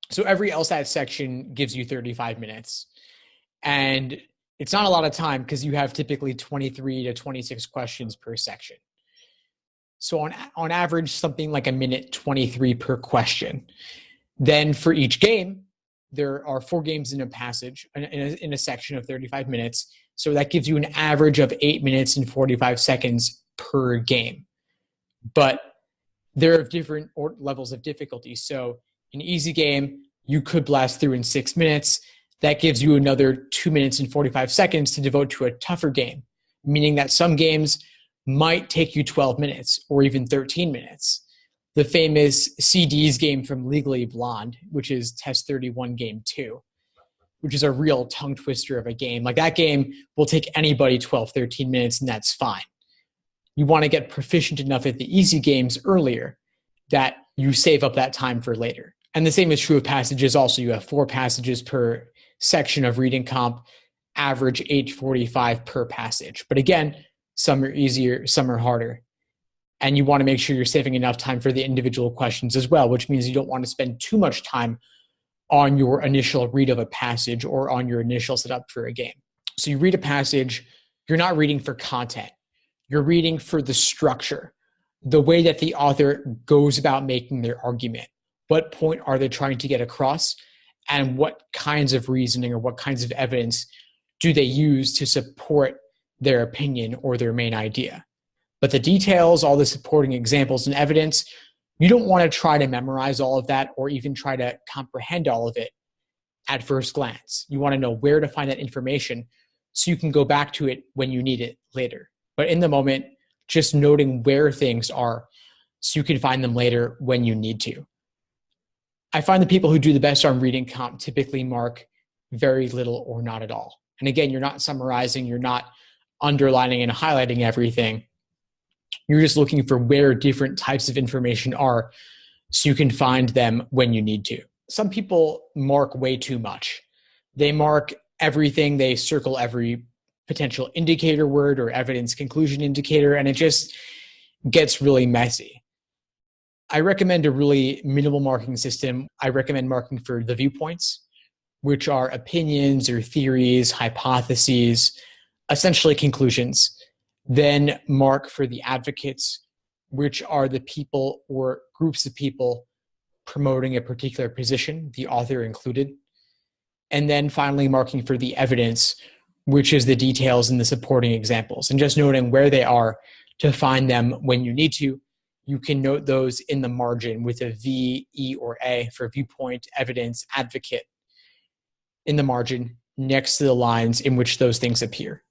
So every LSAT section gives you 35 minutes. And it's not a lot of time because you have typically 23 to 26 questions per section. So on average, something like a minute 23 per question. Then for each game, there are 4 games in a passage, in a section of 35 minutes. So that gives you an average of 8 minutes and 45 seconds per game. But there are different levels of difficulty. So an easy game, you could blast through in 6 minutes. That gives you another 2 minutes and 45 seconds to devote to a tougher game, meaning that some games might take you 12 minutes or even 13 minutes. The famous CD's game from Legally Blonde, which is Test 31 Game 2, which is a real tongue twister of a game. Like that game will take anybody 12, 13 minutes, and that's fine. You want to get proficient enough at the easy games earlier that you save up that time for later. And the same is true of passages also. You have 4 passages per section of reading comp, average 8:45 per passage. But again, some are easier, some are harder. And you want to make sure you're saving enough time for the individual questions as well, which means you don't want to spend too much time on your initial read of a passage or on your initial setup for a game. So you read a passage, you're not reading for content. You're reading for the structure, the way that the author goes about making their argument. What point are they trying to get across? And what kinds of reasoning or what kinds of evidence do they use to support their opinion or their main idea? But the details, all the supporting examples and evidence, you don't want to try to memorize all of that or even try to comprehend all of it at first glance. You want to know where to find that information so you can go back to it when you need it later. But in the moment, just noting where things are so you can find them later when you need to. I find the people who do the best on reading comp typically mark very little or not at all. And again, you're not summarizing, you're not underlining and highlighting everything. You're just looking for where different types of information are so you can find them when you need to. Some people mark way too much. They mark everything. They circle every potential indicator word or evidence conclusion indicator, and it just gets really messy. I recommend a really minimal marking system. I recommend marking for the viewpoints, which are opinions or theories, hypotheses, essentially conclusions. Then mark for the advocates, which are the people or groups of people promoting a particular position, the author included. And then finally marking for the evidence, which is the details and the supporting examples, and just noting where they are to find them when you need to. You can note those in the margin with a V, E, or A for viewpoint, evidence, advocate in the margin next to the lines in which those things appear.